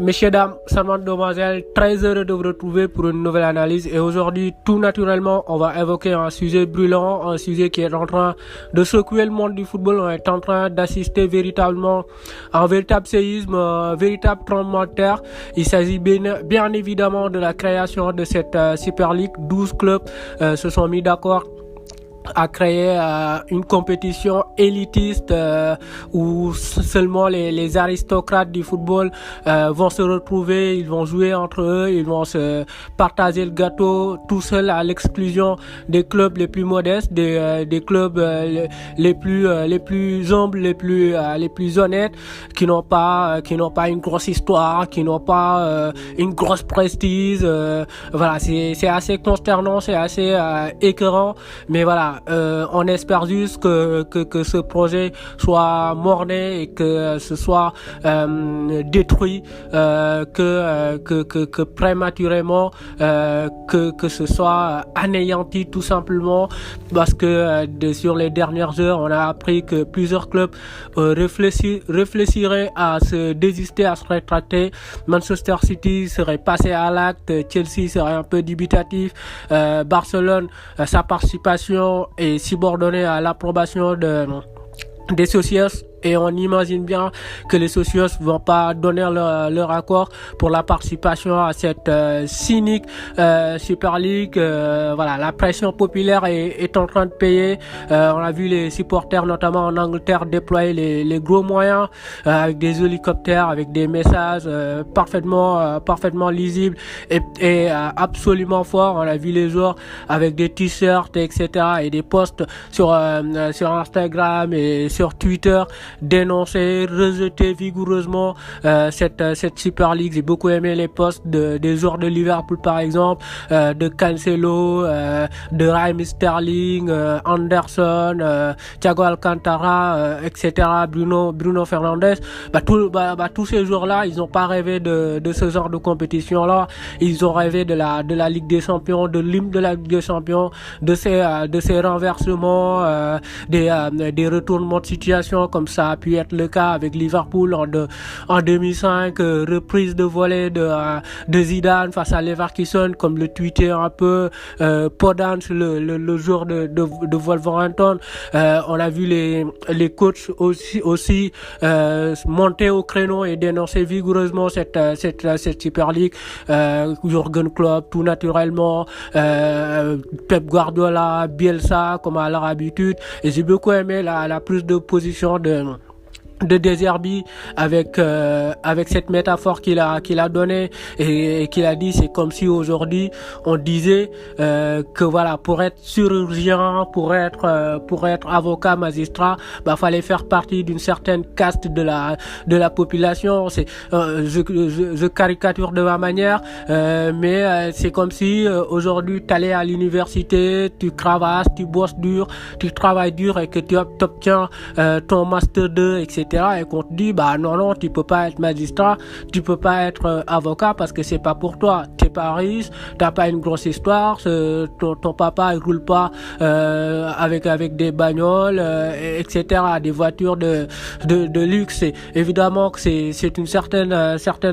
Messieurs, dames, charmantes demoiselles, très heureux de vous retrouver pour une nouvelle analyse. Et aujourd'hui, tout naturellement, on va évoquer un sujet brûlant, un sujet qui est en train de secouer le monde du football. On est en train d'assister véritablement à un véritable séisme, un véritable tremblement de terre. Il s'agit bien évidemment de la création de cette Super League. 12 clubs se sont mis d'accord à créer une compétition élitiste où seulement les aristocrates du football vont se retrouver, ils vont jouer entre eux, ils vont se partager le gâteau tout seul à l'exclusion des clubs les plus modestes, des clubs les plus humbles, les plus honnêtes, qui n'ont pas une grosse histoire, qui n'ont pas une grosse prestige. Voilà, c'est assez consternant, c'est assez écœurant, mais voilà. On espère juste que ce projet soit mort-né et que ce soit détruit, que prématurément, que ce soit anéanti tout simplement, parce que sur les dernières heures, on a appris que plusieurs clubs réfléchiraient à se désister, à se rétracter. Manchester City serait passé à l'acte, Chelsea serait un peu dubitatif, Barcelone, sa participation est subordonnée à l'approbation des socios. Et on imagine bien que les socios vont pas donner leur accord pour la participation à cette cynique Super League. Voilà, la pression populaire est en train de payer. On a vu les supporters, notamment en Angleterre, déployer les gros moyens avec des hélicoptères, avec des messages parfaitement lisibles et absolument forts. On a vu les joueurs avec des t-shirts, etc. et des posts sur Instagram et sur Twitter, dénoncer, rejeter vigoureusement cette Super League. J'ai beaucoup aimé les posts des joueurs de Liverpool par exemple, de Cancelo, de Raheem Sterling, Anderson, Thiago Alcantara, etc. Bruno Fernandes. Tous ces joueurs-là, ils n'ont pas rêvé de ce genre de compétition-là. Ils ont rêvé de la Ligue des Champions, de l'hymne de la Ligue des Champions, de ces renversements, des retournements de situation comme ça a pu être le cas avec Liverpool en 2005, reprise de volée de Zidane face à Leverkusen, comme le tweetait un peu Podence le jour de Wolverhampton. On a vu les coachs aussi monter au créneau et dénoncer vigoureusement cette Super League. Jürgen Klopp tout naturellement, Pep Guardiola, Bielsa comme à leur habitude, et j'ai beaucoup aimé la prise de position de De Zerbi avec cette métaphore qu'il a donnée et qu'il a dit. C'est comme si aujourd'hui on disait que voilà, pour être chirurgien, pour être avocat, magistrat, fallait faire partie d'une certaine caste de la population. C'est je caricature de ma manière, mais c'est comme si aujourd'hui t'allais à l'université, tu cravasses, tu bosses dur, tu travailles dur et que tu obtiens ton master 2, etc. et qu'on te dit non, tu peux pas être magistrat, tu peux pas être avocat parce que c'est pas pour toi, t'es pas riche, t'as pas une grosse histoire, ton papa il roule pas avec des bagnoles, etc., des voitures de luxe. Et évidemment que c'est une certaine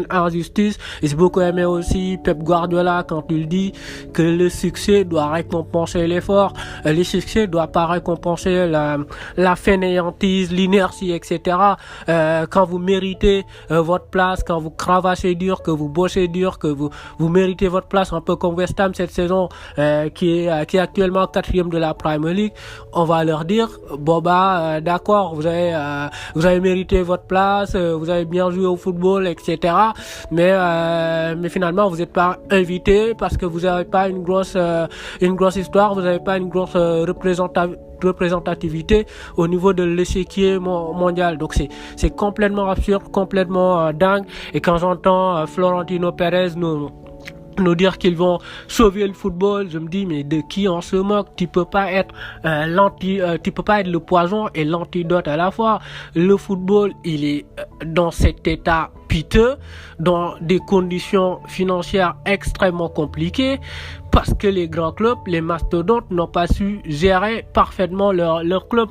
injustice. Et j'ai beaucoup aimé aussi Pep Guardiola quand il dit que le succès doit récompenser l'effort, le succès doit pas récompenser la fainéantise, l'inertie, etc. Quand vous méritez votre place, quand vous cravassez dur, que vous bossez dur, que vous méritez votre place, un peu comme West Ham cette saison, qui est actuellement 4e de la Premier League, on va leur dire d'accord, vous avez mérité votre place, vous avez bien joué au football, etc. Mais finalement vous n'êtes pas invité parce que vous n'avez pas une grosse histoire, vous n'avez pas une grosse représentativité au niveau de l'échiquier mondial. Donc c'est complètement absurde, complètement dingue. Et quand j'entends Florentino Pérez nous dire qu'ils vont sauver le football, je me dis mais de qui on se moque? Tu peux pas être tu peux pas être le poison et l'antidote à la fois. Le football, il est dans cet état piteux, dans des conditions financières extrêmement compliquées, parce que les grands clubs, les mastodontes n'ont pas su gérer parfaitement leur club,